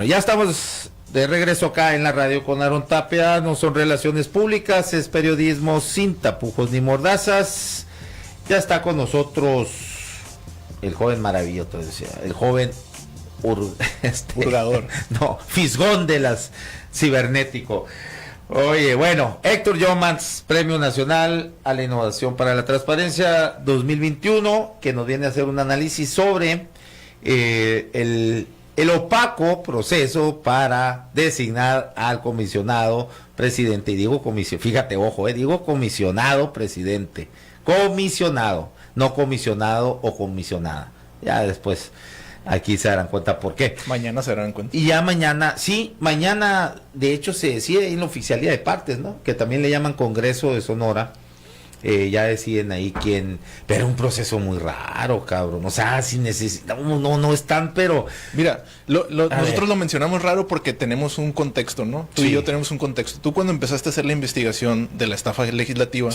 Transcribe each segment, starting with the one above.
Ya estamos de regreso acá en la radio con Aaron Tapia. No son relaciones públicas, es periodismo sin tapujos ni mordazas. Ya está con nosotros el joven maravilloso, decía, el joven Hurgador. No, fisgón de las cibernético. Oye, bueno, Héctor Yomans, Premio Nacional a la Innovación para la Transparencia 2021, que nos viene a hacer un análisis sobre el opaco proceso para designar al comisionado presidente. Y digo comisionado, fíjate, ojo, digo comisionado presidente. Comisionado, no comisionado o comisionada. Ya después aquí se darán cuenta por qué. Mañana se darán cuenta. Y ya mañana, sí, mañana de hecho se decide en la oficialía de partes, ¿no? Que también le llaman Congreso de Sonora. Ya deciden ahí quién, pero un proceso muy raro, cabrón. O sea, si necesitamos, no están, pero mira, nosotros lo mencionamos raro porque tenemos un contexto, ¿no? Tú y yo tenemos un contexto. Tú cuando empezaste a hacer la investigación de la estafa legislativa,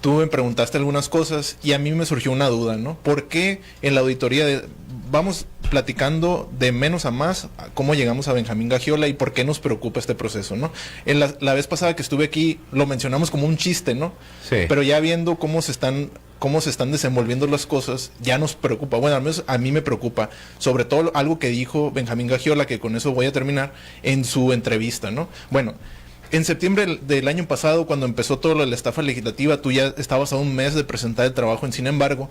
tú me preguntaste algunas cosas y a mí me surgió una duda, ¿no? ¿Por qué en la auditoría vamos platicando de menos a más cómo llegamos a Benjamín Gagiola y por qué nos preocupa este proceso, ¿no? En la vez pasada que estuve aquí lo mencionamos como un chiste, ¿no? Sí. Pero ya viendo cómo se están desenvolviendo las cosas, ya nos preocupa. Bueno, al menos a mí me preocupa, sobre todo algo que dijo Benjamín Gagiola, que con eso voy a terminar, en su entrevista, ¿no? Bueno, en septiembre del año pasado, cuando empezó todo lo de la estafa legislativa, tú ya estabas a un mes de presentar el trabajo. Sin embargo,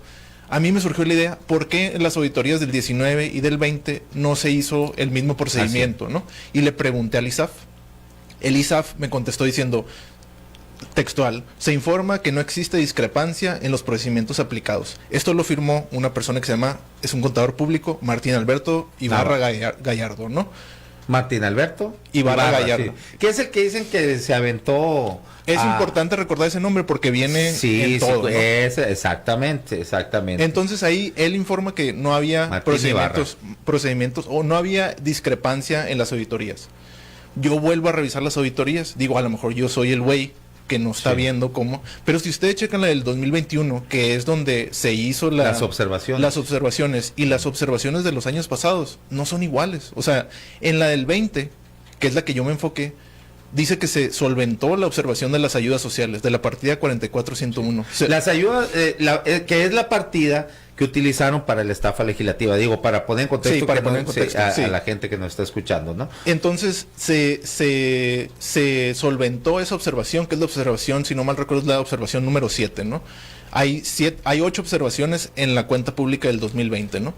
a mí me surgió la idea, ¿por qué en las auditorías del 19 y del 20 no se hizo el mismo procedimiento, ¿no? Y le pregunté al ISAF. El ISAF me contestó diciendo, textual, se informa que no existe discrepancia en los procedimientos aplicados. Esto lo firmó una persona que es un contador público, Martín Alberto Ibarra Gallardo, ¿no? Martín Alberto Ibarra Gallardo. Sí. Que es el que dicen que se aventó. Es importante recordar ese nombre porque viene en todo, ¿no? Exactamente. Entonces ahí él informa que no había procedimientos o no había discrepancia en las auditorías. Yo vuelvo a revisar las auditorías, digo, a lo mejor yo soy el güey que no está viendo cómo, pero si ustedes checan la del 2021, que es donde se hizo las observaciones y las observaciones de los años pasados no son iguales. O sea, en la del 20, que es la que yo me enfoqué, dice que se solventó la observación de las ayudas sociales, de la partida 44101. Las ayudas, que es la partida que utilizaron para la estafa legislativa, digo, para poner en contexto, a la gente que nos está escuchando, ¿no? Entonces, se solventó esa observación, que es la observación, si no mal recuerdo, es la observación número 7, ¿no? Hay 8 observaciones en la cuenta pública del 2020, ¿no?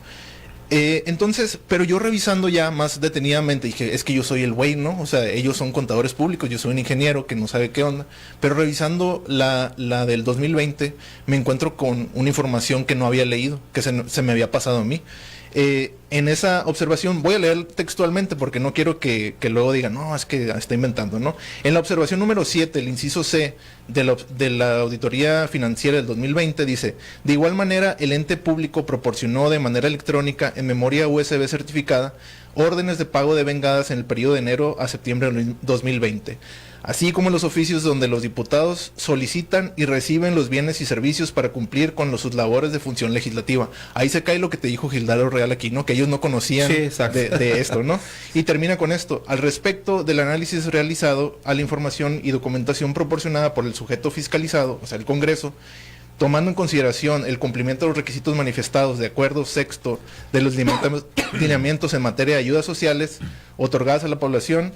Entonces, pero yo revisando ya más detenidamente, dije, es que yo soy el güey, ¿no? O sea, ellos son contadores públicos, yo soy un ingeniero que no sabe qué onda. Pero revisando la del 2020, me encuentro con una información que no había leído, que se me había pasado a mí. En esa observación, voy a leer textualmente porque no quiero que luego digan, no, es que está inventando, ¿no? En la observación número 7, el inciso C de la auditoría financiera del 2020 dice, de igual manera, el ente público proporcionó de manera electrónica en memoria USB certificada órdenes de pago de vengadas en el periodo de enero a septiembre de 2020. Así como los oficios donde los diputados solicitan y reciben los bienes y servicios para cumplir con sus labores de función legislativa. Ahí se cae lo que te dijo Gildardo Real aquí, ¿no? Que ellos no conocían de esto, ¿no? Y termina con esto. Al respecto del análisis realizado a la información y documentación proporcionada por el sujeto fiscalizado, o sea, el Congreso, tomando en consideración el cumplimiento de los requisitos manifestados de acuerdo sexto de los lineamientos en materia de ayudas sociales otorgadas a la población,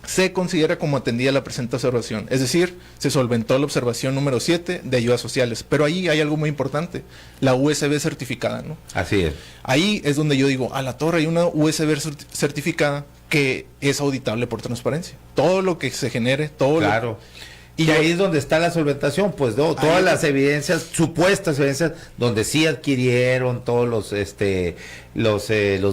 se considera como atendida la presente observación. Es decir, se solventó la observación número 7 de ayudas sociales. Pero ahí hay algo muy importante, la USB certificada, ¿no? Así es. Ahí es donde yo digo, a la torre hay una USB certificada que es auditable por transparencia. Todo lo que se genere, todo claro. Y ahí es donde está la solventación, pues no, todas las evidencias, supuestas evidencias, donde sí adquirieron todos los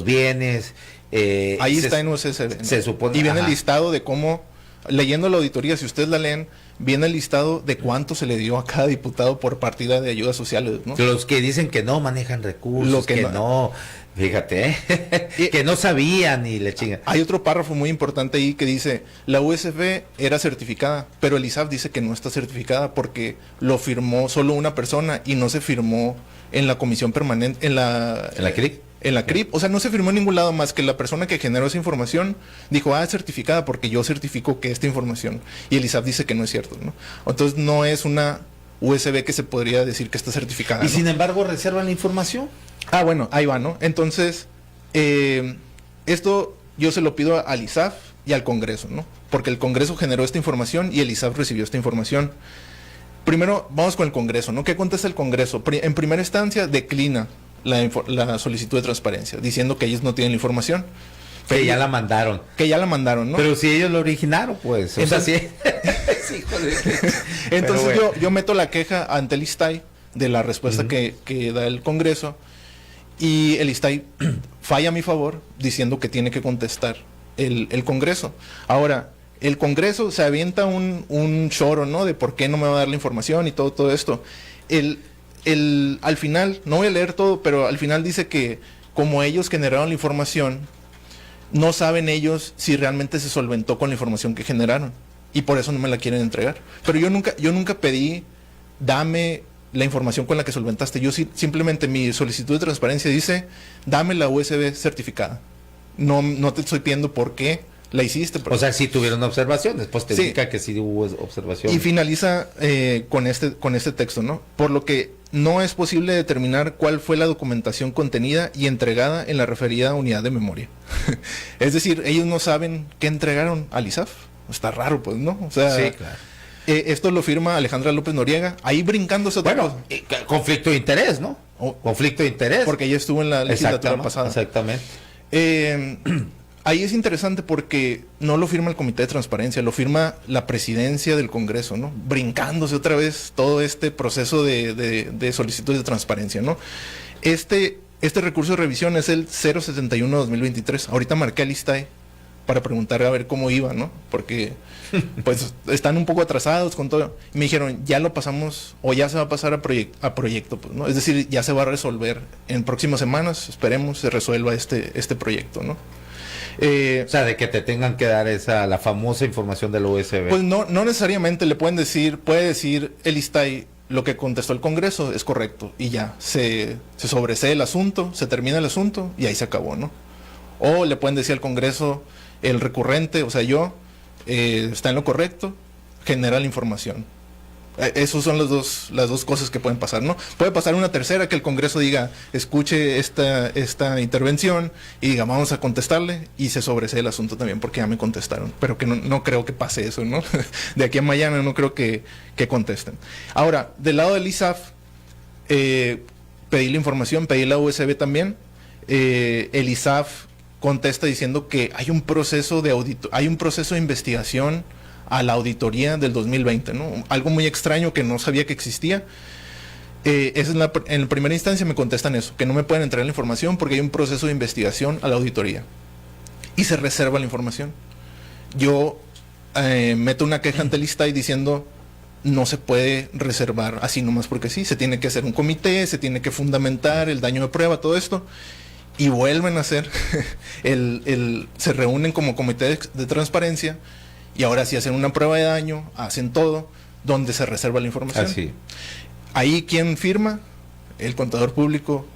bienes. Ahí está en USB, ¿no? Se supone. Y viene el listado de cómo, leyendo la auditoría, si ustedes la leen, viene el listado de cuánto se le dio a cada diputado por partida de ayudas sociales, ¿no? Los que dicen que no manejan recursos, que no, fíjate, que no sabían y le chingan. Hay otro párrafo muy importante ahí que dice, la USB era certificada, pero el ISAF dice que no está certificada porque lo firmó solo una persona y no se firmó en la comisión permanente, en la CRIC. en la CRIP. O sea, no se firmó en ningún lado más que la persona que generó esa información dijo, es certificada porque yo certifico que esta información. Y el ISAF dice que no es cierto, ¿no? Entonces no es una USB que se podría decir que está certificada. Y ¿no? sin embargo reservan la información. Bueno, ahí va, ¿no? Entonces, esto yo se lo pido al ISAF y al Congreso, ¿no? Porque el Congreso generó esta información y el ISAF recibió esta información. Primero, vamos con el Congreso, ¿no? ¿Qué contesta el Congreso? En primera instancia, declina la solicitud de transparencia, diciendo que ellos no tienen la información. Que ya la mandaron. Que ya la mandaron, ¿no? Pero si ellos lo originaron, pues. Entonces, Sí, joder. Entonces Bueno. yo meto la queja ante el ISTAI de la respuesta que da el Congreso, y el ISTAI falla a mi favor diciendo que tiene que contestar el Congreso. Ahora, el Congreso se avienta un choro, ¿no? De por qué no me va a dar la información y todo esto. Al final, no voy a leer todo, pero al final dice que como ellos generaron la información, no saben ellos si realmente se solventó con la información que generaron. Y por eso no me la quieren entregar. Pero yo nunca pedí, dame la información con la que solventaste. Yo simplemente mi solicitud de transparencia dice, dame la USB certificada. No te estoy pidiendo por qué la hiciste. Pero... O sea, sí tuvieron observaciones, pues te Sí. indica que sí hubo observaciones. Y finaliza con este texto, ¿no? Por lo que no es posible determinar cuál fue la documentación contenida y entregada en la referida unidad de memoria. Es decir, ellos no saben qué entregaron al ISAF. Está raro, pues, ¿no? O sea, Sí, claro. Esto lo firma Alejandra López Noriega, ahí brincándose otra Bueno, cosa. conflicto de interés, ¿no? Conflicto de interés. Porque ella estuvo en la legislatura pasada. Exactamente. Ahí es interesante porque no lo firma el Comité de Transparencia, lo firma la presidencia del Congreso, ¿no? Brincándose otra vez todo este proceso de solicitud de transparencia, ¿no? Este recurso de revisión es el 071-2023. Ahorita marqué al ISTAI para preguntar a ver cómo iba, ¿no? Porque pues están un poco atrasados con todo. Y me dijeron, ya lo pasamos o ya se va a pasar a proyecto, pues, ¿no? Es decir, ya se va a resolver en próximas semanas, esperemos se resuelva este proyecto, ¿no? O sea, de que te tengan que dar la famosa información del USB. Pues no necesariamente le puede decir el ISTAI, lo que contestó el Congreso es correcto y ya, se sobresee el asunto, se termina el asunto y ahí se acabó, ¿no? O le pueden decir al Congreso, el recurrente, o sea, está en lo correcto, genera la información. Esas son las dos cosas que pueden pasar, ¿no? Puede pasar una tercera, que el Congreso diga, escuche esta intervención y diga, vamos a contestarle, y se sobresee el asunto también porque ya me contestaron. Pero que no creo que pase eso, ¿no? De aquí a mañana no creo que contesten. Ahora, del lado del ISAF, pedí la información, pedí la USB también. El ISAF contesta diciendo que hay un proceso de investigación a la auditoría del 2020, ¿no? Algo muy extraño que no sabía que existía. En primera instancia me contestan eso, que no me pueden entregar la información porque hay un proceso de investigación a la auditoría. Y se reserva la información. Yo meto una queja ante el ISTAI diciendo, no se puede reservar así nomás porque sí, se tiene que hacer un comité, se tiene que fundamentar el daño de prueba, todo esto. Y vuelven a hacer, se reúnen como comité de transparencia, y ahora sí hacen una prueba de daño, hacen todo, donde se reserva la información. Así. Ahí, ¿quién firma? El contador público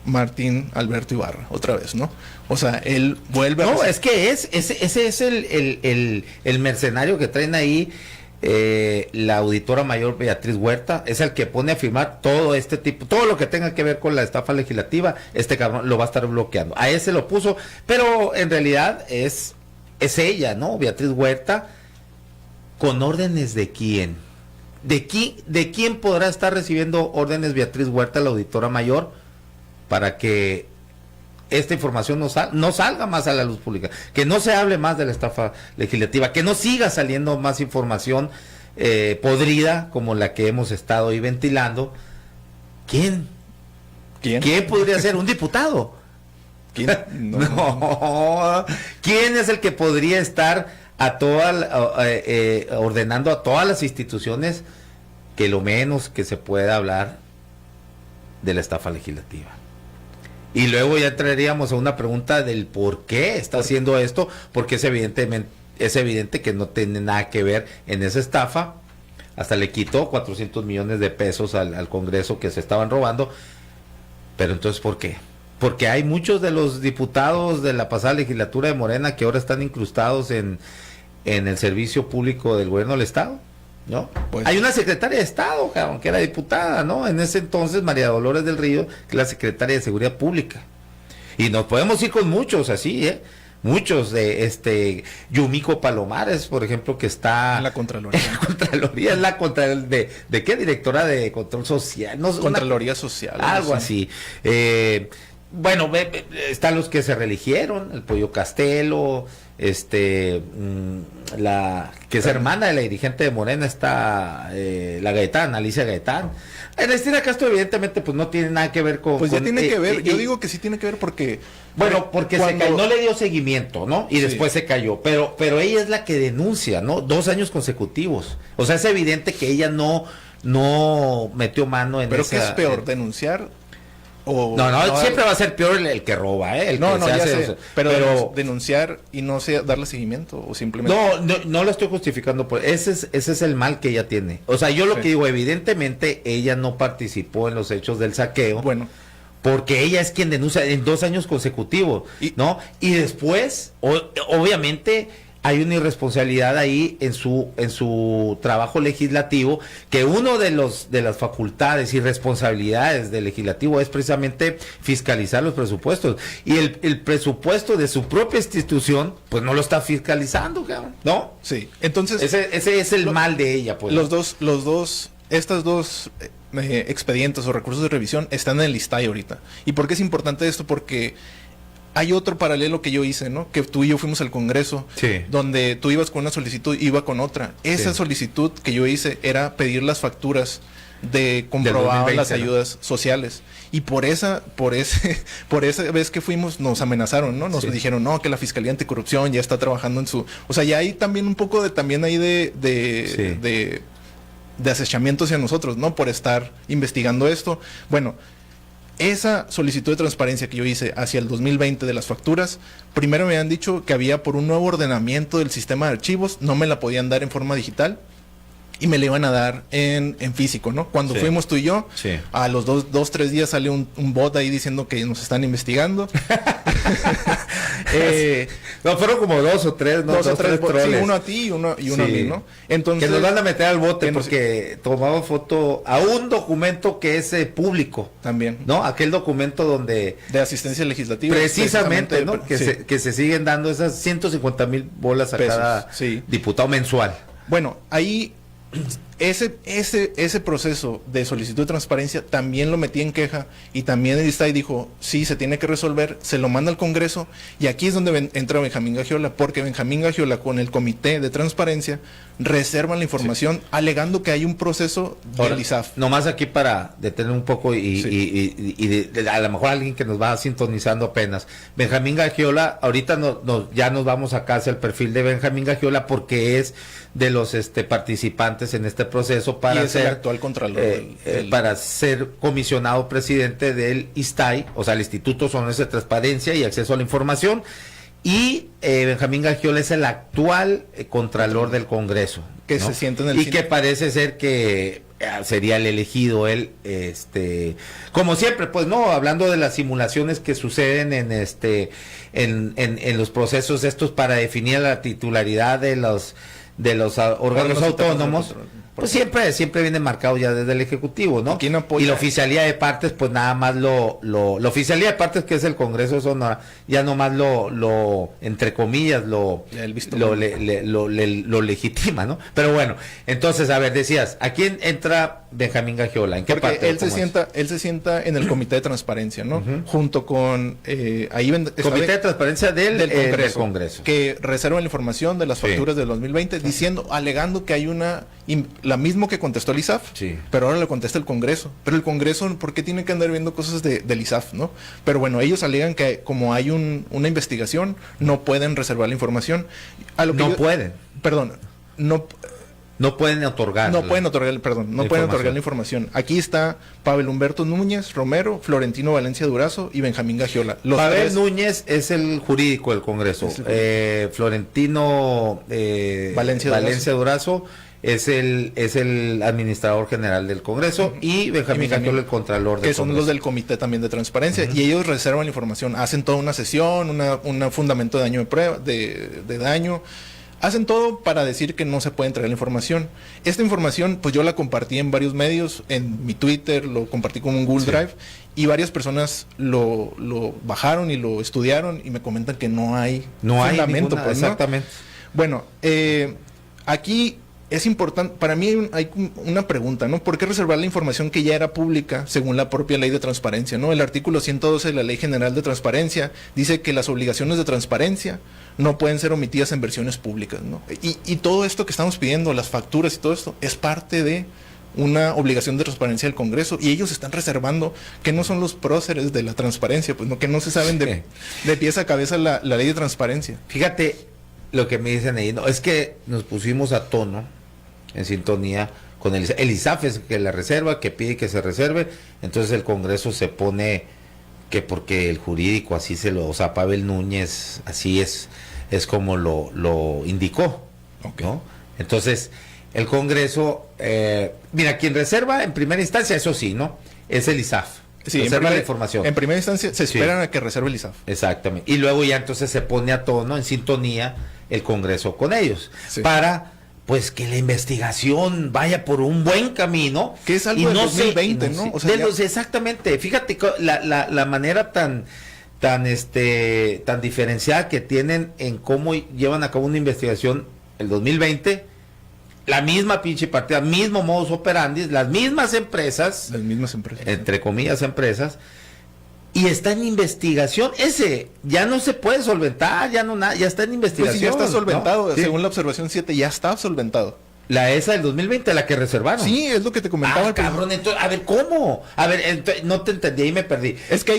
Martín Alberto Ibarra, otra vez, ¿no? O sea, él vuelve a... No, es que ese es el mercenario que traen ahí, la auditora mayor Beatriz Huerta, es el que pone a firmar todo este tipo, todo lo que tenga que ver con la estafa legislativa, este cabrón lo va a estar bloqueando. A ese lo puso, pero en realidad es ella, ¿no? Beatriz Huerta, ¿con órdenes de quién? ¿De quién podrá estar recibiendo órdenes Beatriz Huerta, la auditora mayor, para que esta información no salga más a la luz pública, que no se hable más de la estafa legislativa, que no siga saliendo más información podrida como la que hemos estado ahí ventilando? ¿Quién podría ser? ¿Un diputado? ¿Quién? No. ¿Quién es el que podría estar ordenando a todas las instituciones que lo menos que se pueda hablar de la estafa legislativa? Y luego ya entraríamos a una pregunta del por qué está haciendo esto, porque es evidente que no tiene nada que ver en esa estafa. Hasta le quitó 400 millones de pesos al Congreso que se estaban robando. Pero entonces, ¿por qué? porque hay muchos de los diputados de la pasada legislatura de Morena que ahora están incrustados en el servicio público del gobierno del Estado, ¿no? Pues, hay una secretaria de Estado, cabrón, que era diputada, ¿no? En ese entonces, María Dolores del Río, que es la secretaria de Seguridad Pública. Y nos podemos ir con muchos así, muchos de Yumiko Palomares, por ejemplo, que está en la Contraloría. En la Contraloría, es la ¿de qué? Directora de Control Social, no, Contraloría Social. algo así. Bueno, están los que se reeligieron, el Pollo Castelo, la que es hermana de la dirigente de Morena, está la Gaetán, Alicia Gaetán. Ernestina Castro evidentemente pues no tiene nada que ver con... Pues ya tiene que ver, yo digo que sí tiene que ver porque... Bueno, porque cuando... no le dio seguimiento, ¿no? Y después se cayó, pero ella es la que denuncia, ¿no? 2 años consecutivos. O sea, es evidente que ella no metió mano en ¿Pero esa... qué es peor, denunciar? No, siempre va a ser peor el que roba, ¿eh? Pero denunciar y no darle seguimiento o simplemente... No lo estoy justificando, pues ese es el mal que ella tiene. O sea, yo lo que digo, evidentemente ella no participó en los hechos del saqueo. Bueno. Porque ella es quien denuncia en 2 años consecutivos, ¿no? Y después, obviamente... hay una irresponsabilidad ahí en su trabajo legislativo, que uno de las facultades y responsabilidades del legislativo es precisamente fiscalizar los presupuestos, y el presupuesto de su propia institución pues no lo está fiscalizando, ¿no? Sí. Entonces ese es el mal de ella, pues. Estas dos expedientes o recursos de revisión están en el ISTAI ahorita. ¿Y por qué es importante esto? Porque hay otro paralelo que yo hice, ¿no? Que tú y yo fuimos al Congreso, donde tú ibas con una solicitud y iba con otra. Esa solicitud que yo hice era pedir las facturas de comprobar las ayudas sociales. Y por esa vez que fuimos nos amenazaron, ¿no? Nos dijeron, no, que la Fiscalía Anticorrupción ya está trabajando en su... O sea, ya hay también un poco de acechamiento hacia nosotros, ¿no? Por estar investigando esto. Bueno, esa solicitud de transparencia que yo hice hacia el 2020 de las facturas, primero me han dicho que había por un nuevo ordenamiento del sistema de archivos, no me la podían dar en forma digital y me la iban a dar en físico, ¿no? Cuando fuimos tú y yo, a los 3 días sale un bot ahí diciendo que nos están investigando. No, fueron como 2 o 3, ¿no? 2 o 3 troles. Sí, uno a ti y uno a mí, ¿no? Entonces, que nos van a meter al bote porque tomamos foto a un documento que es público. También. ¿No? Aquel documento donde... de asistencia legislativa. Precisamente, ¿no? Que se siguen dando esas 150,000 bolas a pesos, cada diputado mensual. Bueno, ahí... Ese proceso de solicitud de transparencia también lo metí en queja y también el ISTAI dijo, sí, se tiene que resolver, se lo manda al Congreso y aquí es donde entra Benjamín Gagiola, porque Benjamín Gagiola con el Comité de Transparencia reservan la información alegando que hay un proceso del ISAF. Nomás aquí para detener un poco y a lo mejor alguien que nos va sintonizando apenas. Benjamín Gagiola, ahorita ya nos vamos acá hacia el perfil de Benjamín Gagiola porque es de los participantes en este proceso para ser el actual contralor para ser comisionado presidente del ISTAI, o sea, el Instituto Sonorense de Transparencia y Acceso a la Información, y Benjamín Gagiola es el actual contralor del Congreso, que se siente en el que parece ser que sería el elegido él, como siempre, pues no, hablando de las simulaciones que suceden en los procesos estos para definir la titularidad de los órganos autónomos, pues siempre viene marcado ya desde el Ejecutivo, ¿no? ¿Quién apoya? Y la oficialía de partes, pues nada más la oficialía de partes, que es el Congreso de Sonora, ya nomás entre comillas, lo legitima, ¿no? Pero bueno, entonces, a ver, decías, ¿a quién entra Benjamín Gagiola? ¿En qué Porque parte? él se sienta en el Comité de Transparencia, ¿no? Junto con Comité de Transparencia del Congreso, que reserva la información de las facturas del 2020, alegando que hay la misma que contestó el ISAF, pero ahora le contesta el Congreso. Pero el Congreso, ¿por qué tiene que andar viendo cosas del ISAF, no? Pero bueno, ellos alegan que como hay una investigación, no pueden reservar la información. No pueden otorgar. No pueden otorgar la información. Aquí está Pavel Humberto Núñez Romero, Florentino Valencia Durazo y Benjamín Gagiola. Pavel Núñez es el jurídico del Congreso. Florentino Valencia Durazo es el administrador general del Congreso y Benjamín Gagiola el contralor del que son Congreso. los del Comité también de Transparencia, y ellos reservan información, hacen toda una sesión, un fundamento de daño de prueba, de daño, hacen todo para decir que no se puede entregar la información. Esta información, pues yo la compartí en varios medios, en mi Twitter, lo compartí con un Google Drive, y varias personas lo bajaron y lo estudiaron y me comentan que no hay fundamento. Ninguna, pues, ¿no? exactamente. Bueno, aquí es importante, para mí hay una pregunta, ¿no? ¿Por qué reservar la información que ya era pública según la propia ley de transparencia, ¿no? El artículo 112 de la Ley General de Transparencia dice que las obligaciones de transparencia no pueden ser omitidas en versiones públicas, ¿no? Y todo esto que estamos pidiendo, las facturas y todo esto, es parte de una obligación de transparencia del Congreso, y ellos están reservando que no son los próceres de la transparencia, pues no, que no se saben de pies a cabeza la ley de transparencia. Fíjate lo que me dicen ahí, no, es que nos pusimos a tono, en sintonía con el ISAF, es que la reserva, que pide que se reserve, entonces el Congreso se pone que porque el jurídico así o sea, Pavel Núñez, así es como lo indicó, ¿no? Entonces, el Congreso, mira, quien reserva en primera instancia, eso sí, ¿no? Es el ISAF. Sí, reserva la información. En primera instancia se esperan a que reserve el ISAF. Exactamente. Y luego ya entonces se pone a tono, en sintonía, el Congreso con ellos. Sí. Para, pues, que la investigación vaya por un buen camino. Que es algo de 2020, ¿no? O sea, exactamente. Fíjate la manera tan diferenciada que tienen en cómo llevan a cabo una investigación el 2020. La misma pinche partida, mismo modus operandi, las mismas empresas, entre comillas empresas, y está en investigación. Ese ya no se puede solventar, ya está en investigación. Pues si ya está solventado, ¿no? Sí. Según la observación 7 ya está solventado. La esa del 2020, la que reservaron. Sí, es lo que te comentaba. Cabrón, entonces, a ver, ¿cómo? A ver, no te entendí, ahí me perdí. Es que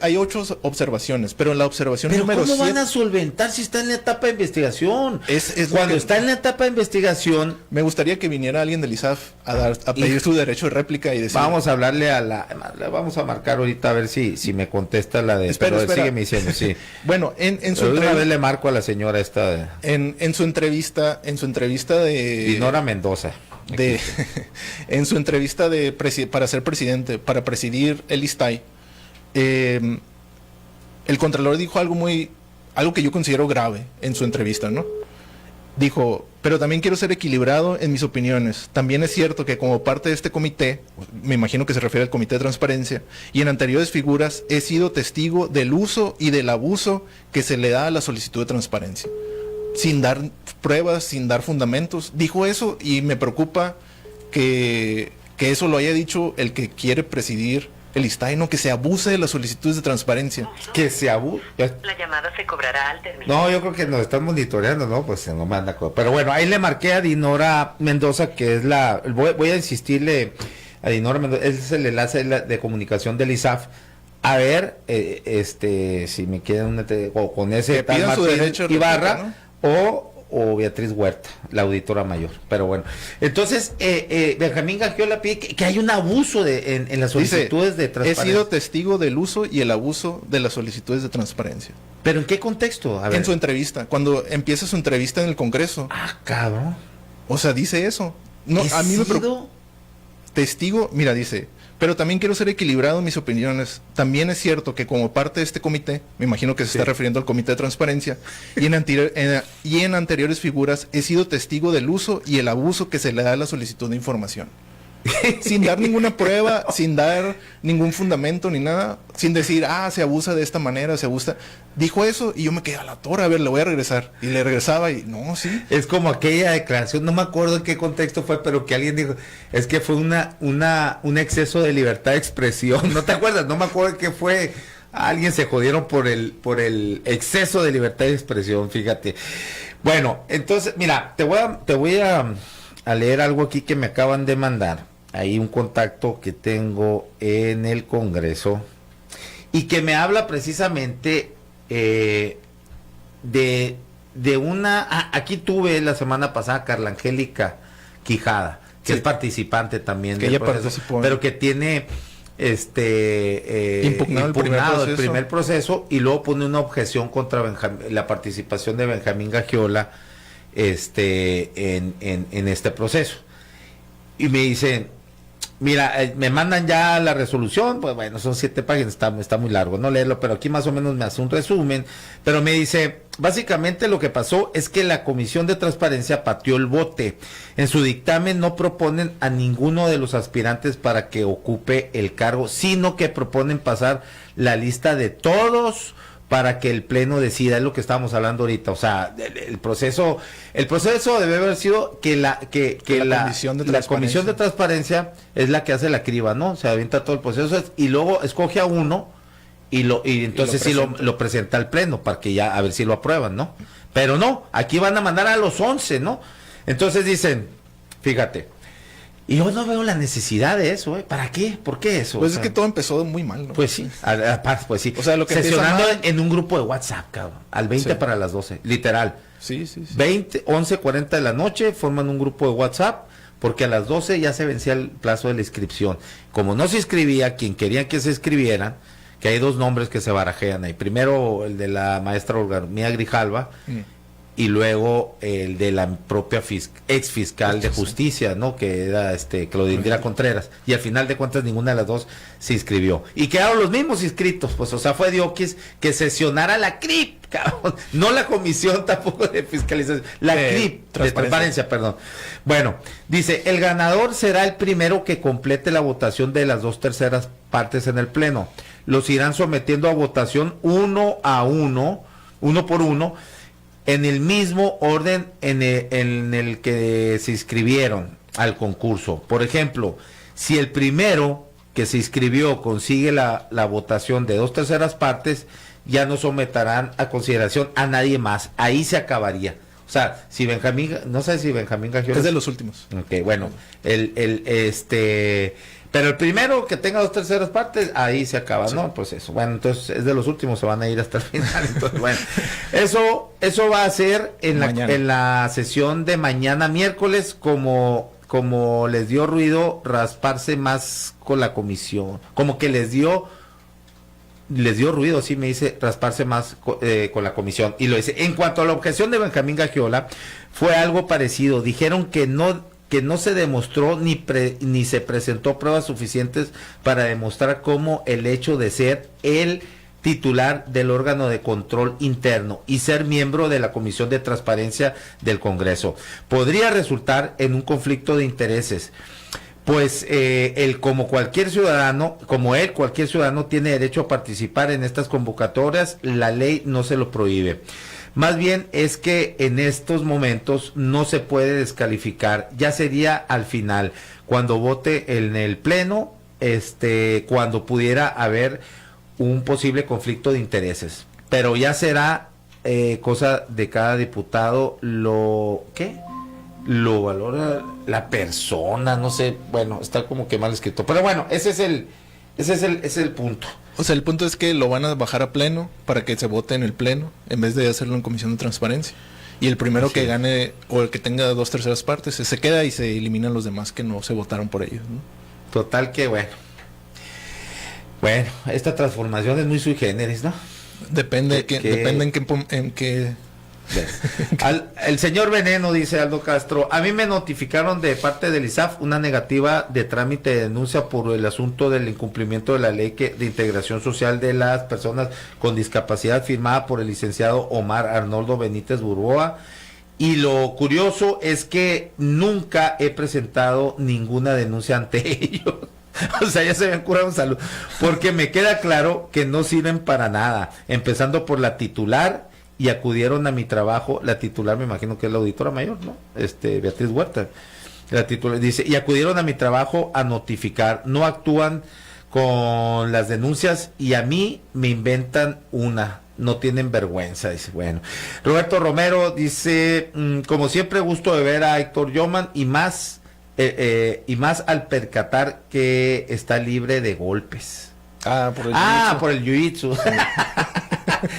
hay 8 observaciones, pero en la observación número 7... ¿Cómo van a solventar si está en la etapa de investigación? Cuando está en la etapa de investigación... Me gustaría que viniera alguien del ISAF a pedir su derecho de réplica y decir... Vamos a hablarle le vamos a marcar ahorita a ver si me contesta la de... Espera. Sígueme diciendo, sí. Bueno, en su entrevista... Una vez le marco a la señora esta... En su entrevista de... Dinora Mendoza. En su entrevista para ser presidente, para presidir el ISTAI, el Contralor dijo algo que yo considero grave en su entrevista, ¿no? Dijo, pero también quiero ser equilibrado en mis opiniones. También es cierto que como parte de este comité, me imagino que se refiere al Comité de Transparencia, y en anteriores figuras he sido testigo del uso y del abuso que se le da a la solicitud de transparencia. Sin dar pruebas, sin dar fundamentos. Dijo eso y me preocupa que eso lo haya dicho el que quiere presidir el ISTAI, no que se abuse de las solicitudes de transparencia. Que se abuse. La llamada se cobrará al terminar. No, yo creo que nos están monitoreando, ¿no? Pues no me anda. Pero bueno, ahí le marqué a Dinora Mendoza, que es voy a insistirle a Dinora Mendoza, es el enlace de comunicación del ISAF. A ver, si me quedan o con ese tal Martín Ibarra, ¿no? o Beatriz Huerta, la auditora mayor. Pero bueno, entonces Benjamín Gagiola pide que hay un abuso en las solicitudes de transparencia. He sido testigo del uso y el abuso de las solicitudes de transparencia. ¿Pero en qué contexto? A ver. En su entrevista, cuando empieza su entrevista en el Congreso. Cabrón. O sea, dice eso. No, a mí me preocupa. Testigo, mira, dice... Pero también quiero ser equilibrado en mis opiniones. También es cierto que como parte de este comité, me imagino que se está refiriendo al Comité de Transparencia, y en anteriores figuras he sido testigo del uso y el abuso que se le da a la solicitud de información. Sin dar ninguna prueba, sin dar ningún fundamento ni nada, sin decir, se abusa de esta manera, se abusa. Dijo eso y yo me quedé a la torre, a ver, le voy a regresar. Y le regresaba y no, sí. Es como aquella declaración, no me acuerdo en qué contexto fue, pero que alguien dijo, es que fue un exceso de libertad de expresión. ¿No te acuerdas? No me acuerdo qué fue. Alguien se jodieron por el exceso de libertad de expresión, fíjate. Bueno, entonces, mira, te voy a leer algo aquí que me acaban de mandar. Hay un contacto que tengo en el Congreso y que me habla precisamente de una... aquí tuve la semana pasada Carla Angélica Quijada, que es participante también del proceso, pero que tiene impugnado el primer proceso y luego pone una objeción contra la participación de Benjamín Gagiola en este proceso. Y me dicen, mira, me mandan ya la resolución, pues bueno, son 7 páginas, está muy largo no leerlo, pero aquí más o menos me hace un resumen, pero me dice, básicamente lo que pasó es que la Comisión de Transparencia pateó el bote. En su dictamen no proponen a ninguno de los aspirantes para que ocupe el cargo, sino que proponen pasar la lista de todos para que el pleno decida. Es lo que estábamos hablando ahorita. O sea, el proceso debe haber sido que la comisión de transparencia es la que hace la criba, ¿no? Se avienta todo el proceso y luego escoge a uno y entonces sí lo presenta al pleno para que ya a ver si lo aprueban, ¿no? Pero no, aquí van a mandar a los 11, ¿no? Entonces dicen, fíjate, y yo no veo la necesidad de eso, ¿eh? ¿Para qué? ¿Por qué eso? Pues es que todo empezó muy mal, ¿no? Pues sí, pues sí. O sea, lo que sesionando mal... en un grupo de WhatsApp, cabrón, al 20 para las 12, literal. Sí. 11:40 de la noche forman un grupo de WhatsApp porque a las 12 ya se vencía el plazo de la inscripción. Como no se inscribía quien quería que se inscribieran, que hay 2 nombres que se barajean ahí. Primero el de la maestra Olga Mía Grijalva, y luego el de la propia ex fiscal de justicia, ¿no? Que era Claudindira Contreras, y al final de cuentas ninguna de las 2 se inscribió, y quedaron los mismos inscritos, pues o sea, fue Diokis que sesionara la CRIP, cabrón, no la comisión tampoco de fiscalización, la CRIP, de transparencia, perdón. Bueno, dice, el ganador será el primero que complete la votación de las 2/3 partes en el pleno. Los irán sometiendo a votación uno por uno, en el mismo orden en el que se inscribieron al concurso. Por ejemplo, si el primero que se inscribió consigue la votación de 2/3 partes, ya no someterán a consideración a nadie más. Ahí se acabaría. O sea, si Benjamín, no sé si Benjamín Gagiola... Es de los últimos. Ok, bueno, pero el primero que tenga 2/3 partes, ahí se acaba, sí. ¿No? Pues eso. Bueno, entonces es de los últimos, se van a ir hasta el final. Entonces, bueno, eso va a ser en la sesión de mañana miércoles, como les dio ruido rasparse más con la comisión, como que les dio ruido, así me dice, rasparse más con la comisión. Y lo dice, en cuanto a la objeción de Benjamín Gagiola, fue algo parecido. Dijeron que no se demostró ni se presentó pruebas suficientes para demostrar cómo el hecho de ser el titular del órgano de control interno y ser miembro de la Comisión de Transparencia del Congreso podría resultar en un conflicto de intereses. Pues cualquier ciudadano tiene derecho a participar en estas convocatorias, la ley no se lo prohíbe. Más bien es que en estos momentos no se puede descalificar, ya sería al final, cuando vote en el pleno, cuando pudiera haber un posible conflicto de intereses. Pero ya será cosa de cada diputado lo valora la persona, no sé, bueno, está como que mal escrito. Pero bueno, ese es el punto. O sea, el punto es que lo van a bajar a pleno para que se vote en el pleno, en vez de hacerlo en comisión de transparencia. Y el primero que gane, o el que tenga 2/3 partes, se queda y se eliminan los demás que no se votaron por ellos, ¿no? Total que bueno, esta transformación es muy sui generis, ¿no? Depende en qué El señor Veneno, dice Aldo Castro, a mí me notificaron de parte del ISAF una negativa de trámite de denuncia por el asunto del incumplimiento de la ley de integración social de las personas con discapacidad, firmada por el licenciado Omar Arnoldo Benítez Burboa, y lo curioso es que nunca he presentado ninguna denuncia ante ellos. O sea, ya se habían curado en salud, porque me queda claro que no sirven para nada, empezando por la titular, y acudieron a mi trabajo, la titular me imagino que es la auditora mayor, ¿no? Beatriz Huerta, la titular dice, y acudieron a mi trabajo a notificar, no actúan con las denuncias y a mí me inventan no tienen vergüenza, dice. Bueno, Roberto Romero dice, como siempre gusto de ver a Héctor Yoman y más al percatar que está libre de golpes. Por el jiu-jitsu.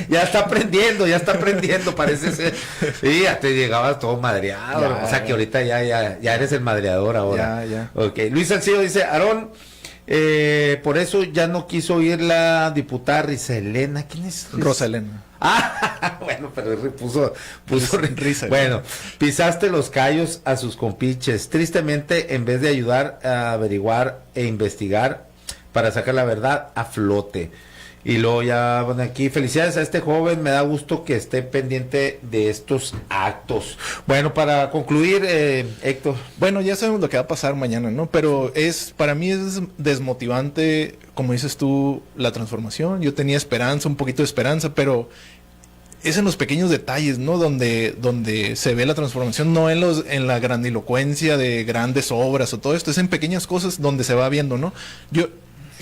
Ya está aprendiendo, parece ser. Sí, ya te llegabas todo madreado. O sea que ahorita ya eres el madreador ahora. Ya. Ok, Luis Salcido dice, Aarón, Por eso ya no quiso ir la diputada Riselena. ¿Quién es? Rosa Elena. Ah, bueno, pero puso Risa. Bueno, pisaste los callos a sus compinches. Tristemente, en vez de ayudar a averiguar e investigar para sacar la verdad a flote. Y luego ya, bueno, aquí, felicidades a este joven, me da gusto que esté pendiente de estos actos. Bueno, para concluir, Héctor. Bueno, ya sabemos lo que va a pasar mañana, ¿no? Pero para mí es desmotivante, como dices tú, la transformación. Yo tenía esperanza, un poquito de esperanza, pero es en los pequeños detalles, ¿no? Donde se ve la transformación, no en la grandilocuencia de grandes obras o todo esto, es en pequeñas cosas donde se va viendo, ¿no?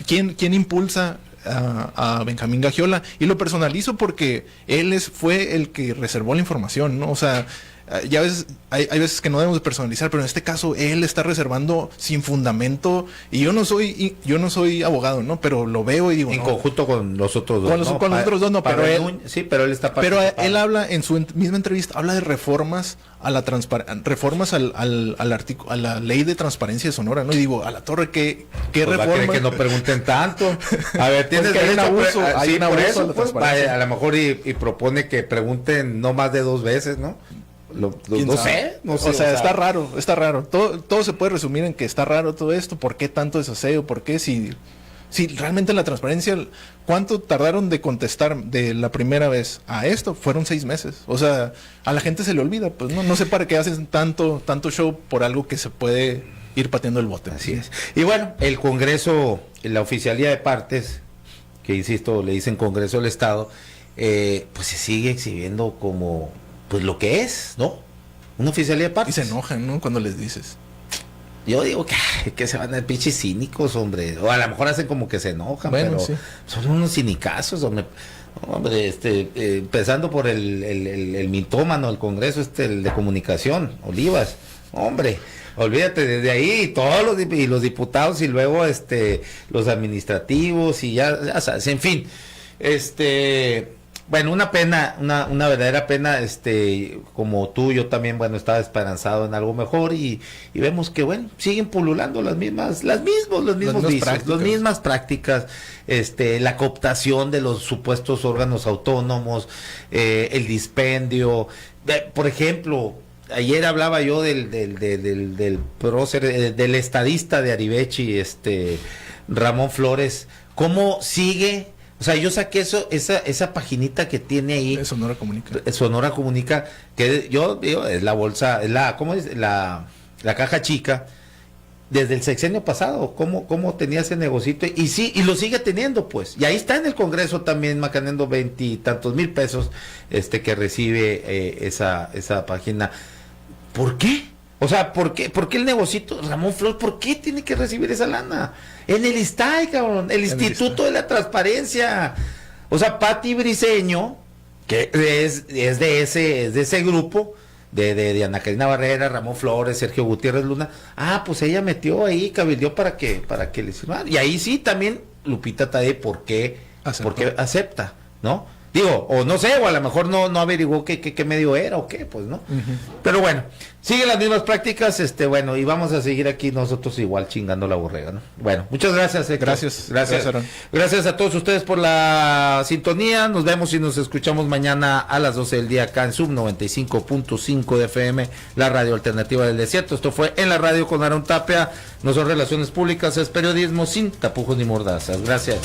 ¿Quién impulsa a Benjamín Gagiola? Y lo personalizo porque él fue el que reservó la información, ¿no? O sea, ya hay veces que no debemos de personalizar, pero en este caso él está reservando sin fundamento, y yo no soy abogado, ¿no? Pero lo veo y digo, En no, conjunto con los otros dos. con los otros dos no, pero él está pero participando. él habla en su misma entrevista, habla de reformas a la reformas al artículo, a la ley de transparencia de Sonora, ¿no? Y digo, a la torre, ¿qué Pues va a querer reforma? que no pregunten tanto. A ver, tienes Porque hay un derecho, abuso, hay sí, un por abuso eso, de la pues, transparencia. a lo mejor y propone que pregunten no más de 2 veces, ¿no? ¿Quién No sabe? sé, no sé. O sea, está raro. Todo se puede resumir en que está raro todo esto. ¿Por qué tanto desaseo? ¿Por qué si realmente la transparencia, cuánto tardaron de contestar de la primera vez a esto? Fueron 6 meses. O sea, a la gente se le olvida, pues no sé para qué hacen tanto show por algo que se puede ir pateando el bote. Así es. Y bueno, el Congreso, la oficialía de partes, que insisto, le dicen Congreso del Estado, pues se sigue exhibiendo como pues lo que es, ¿no? Una oficialía de Y partes. se enojan, ¿no? Cuando les dices. Yo digo que se van a pinches cínicos, hombre. O a lo mejor hacen como que se enojan, Bueno, pero sí. son unos cinicazos, hombre. Hombre, empezando por el mitómano del Congreso, el de comunicación, Olivas. Hombre, olvídate, desde ahí todos los diputados y luego los administrativos y ya sabes, en fin. Bueno, una pena, una verdadera pena, como tú, yo también, bueno, estaba esperanzado en algo mejor y vemos que, bueno, siguen pululando los mismos vicios, las mismas prácticas, la cooptación de los supuestos órganos autónomos, el dispendio, por ejemplo, ayer hablaba yo del prócer, del estadista de Arivechi, Ramón Flores, cómo sigue. O sea, yo saqué esa paginita que tiene ahí. Sonora Comunica. Sonora Comunica, que yo digo, es la bolsa, ¿cómo es? La caja chica, desde el sexenio pasado, cómo tenía ese negocito, y sí, y lo sigue teniendo, pues. Y ahí está en el Congreso también, macaneando 20 y tantos mil pesos, que recibe esa página. ¿Por qué? O sea, ¿por qué el negocito, Ramón Flores, por qué tiene que recibir esa lana? En el ISTAI, cabrón, el Instituto de la Transparencia. O sea, Pati Briceño, que es de ese grupo, de Ana Karina Barrera, Ramón Flores, Sergio Gutiérrez Luna. Pues ella metió ahí, cabildeó para que le sirva. Y ahí sí también Lupita Tadei, ¿por qué acepta, no? Digo, o no sé, o a lo mejor no averiguó qué medio era o qué, pues, ¿no? Pero bueno, siguen las mismas prácticas, bueno, y vamos a seguir aquí nosotros igual chingando la borrega, ¿no? Bueno, muchas gracias, Héctor. Gracias, Aaron. Gracias a todos ustedes por la sintonía. Nos vemos y nos escuchamos mañana a las 12 del día acá en Sub 95.5 de FM, la radio alternativa del desierto. Esto fue En la Radio con Aaron Tapia. No son relaciones públicas, es periodismo sin tapujos ni mordazas. Gracias.